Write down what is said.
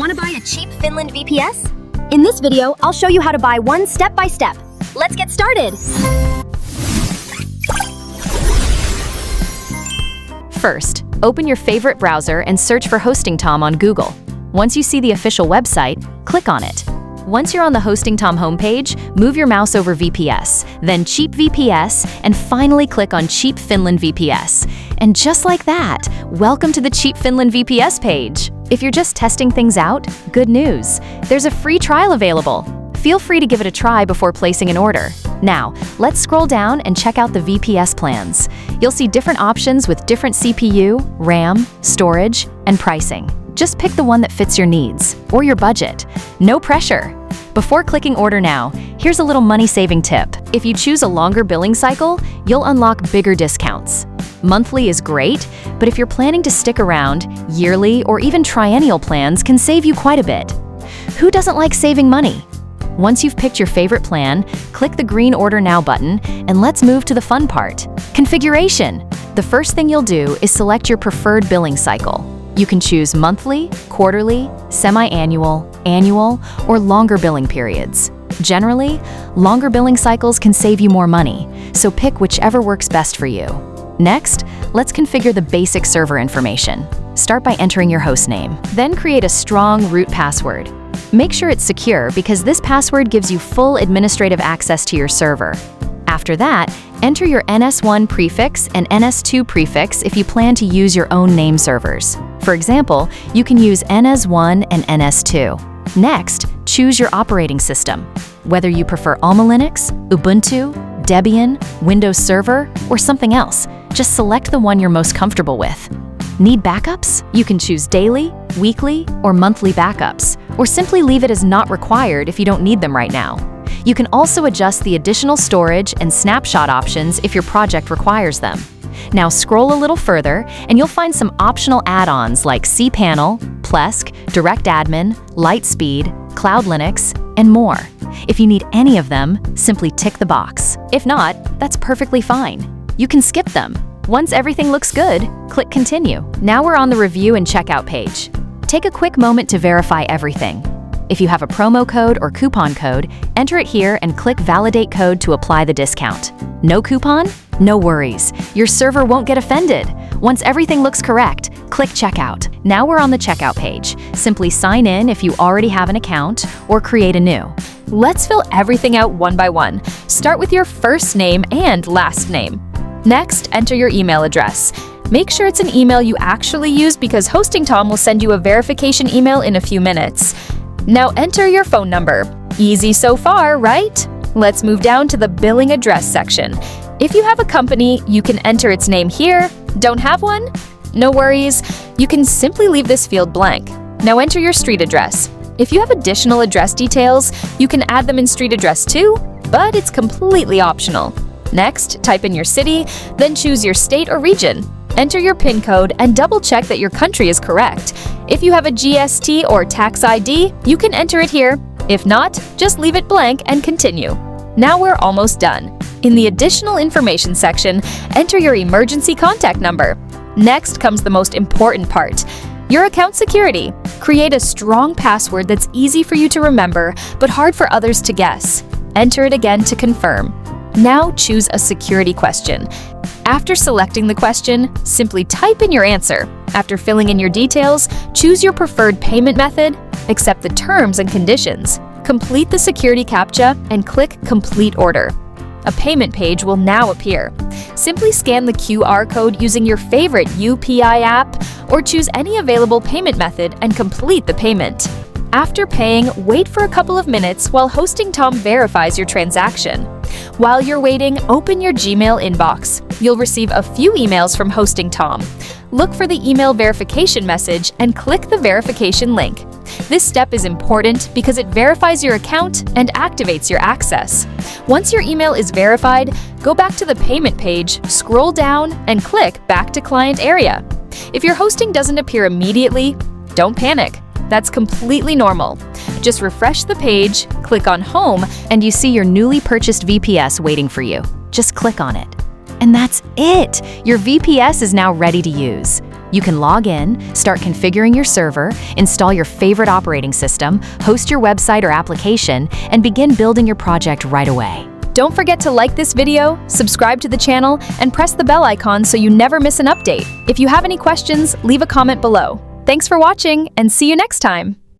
Want to buy a cheap Finland VPS? In this video, I'll show you how to buy one step by step. Let's get started! First, open your favorite browser and search for HostingTom on Google. Once you see the official website, click on it. Once you're on the HostingTom homepage, move your mouse over VPS, then Cheap VPS, and finally click on Cheap Finland VPS. And just like that, welcome to the Cheap Finland VPS page. If you're just testing things out, good news. There's a free trial available. Feel free to give it a try before placing an order. Now, let's scroll down and check out the VPS plans. You'll see different options with different CPU, RAM, storage, and pricing. Just pick the one that fits your needs or your budget. No pressure. Before clicking order now, here's a little money-saving tip. If you choose a longer billing cycle, you'll unlock bigger discounts. Monthly is great, but if you're planning to stick around, yearly or even triennial plans can save you quite a bit. Who doesn't like saving money? Once you've picked your favorite plan, click the green Order Now button, and let's move to the fun part, configuration. The first thing you'll do is select your preferred billing cycle. You can choose monthly, quarterly, semi-annual, annual, or longer billing periods. Generally, longer billing cycles can save you more money, so pick whichever works best for you. Next, let's configure the basic server information. Start by entering your host name, then create a strong root password. Make sure it's secure because this password gives you full administrative access to your server. After that, enter your NS1 prefix and NS2 prefix if you plan to use your own name servers. For example, you can use NS1 and NS2. Next, choose your operating system. Whether you prefer Alma Linux, Ubuntu, Debian, Windows Server, or something else, just select the one you're most comfortable with. Need backups? You can choose daily, weekly, or monthly backups, or simply leave it as not required if you don't need them right now. You can also adjust the additional storage and snapshot options if your project requires them. Now scroll a little further and you'll find some optional add-ons like cPanel, Plesk, Direct Admin, Lightspeed, Cloud Linux, and more. If you need any of them, simply tick the box. If not, that's perfectly fine. You can skip them. Once everything looks good, click Continue. Now we're on the review and checkout page. Take a quick moment to verify everything. If you have a promo code or coupon code, enter it here and click Validate Code to apply the discount. No coupon? No worries. Your server won't get offended. Once everything looks correct, click Checkout. Now we're on the checkout page. Simply sign in if you already have an account or create a new. Let's fill everything out one by one. Start with your first name and last name. Next, enter your email address. Make sure it's an email you actually use because HostingTom will send you a verification email in a few minutes. Now enter your phone number. Easy so far, right? Let's move down to the billing address section. If you have a company, you can enter its name here. Don't have one? No worries. You can simply leave this field blank. Now enter your street address. If you have additional address details, you can add them in street address too, but it's completely optional. Next, type in your city, then choose your state or region. Enter your PIN code and double-check that your country is correct. If you have a GST or tax ID, you can enter it here. If not, just leave it blank and continue. Now we're almost done. In the Additional Information section, enter your emergency contact number. Next comes the most important part, your account security. Create a strong password that's easy for you to remember, but hard for others to guess. Enter it again to confirm. Now choose a security question. After selecting the question, simply type in your answer. After filling in your details, choose your preferred payment method, accept the terms and conditions, complete the security CAPTCHA, and click Complete Order. A payment page will now appear. Simply scan the QR code using your favorite UPI app or choose any available payment method and complete the payment. After paying, wait for a couple of minutes while HostingTom verifies your transaction. While you're waiting, open your Gmail inbox. You'll receive a few emails from HostingTom. Look for the email verification message and click the verification link. This step is important because it verifies your account and activates your access. Once your email is verified, go back to the payment page, scroll down, and click Back to Client Area. If your hosting doesn't appear immediately, don't panic. That's completely normal. Just refresh the page, click on Home, and you see your newly purchased VPS waiting for you. Just click on it. And that's it! Your VPS is now ready to use. You can log in, start configuring your server, install your favorite operating system, host your website or application, and begin building your project right away. Don't forget to like this video, subscribe to the channel, and press the bell icon so you never miss an update. If you have any questions, leave a comment below. Thanks for watching, and see you next time!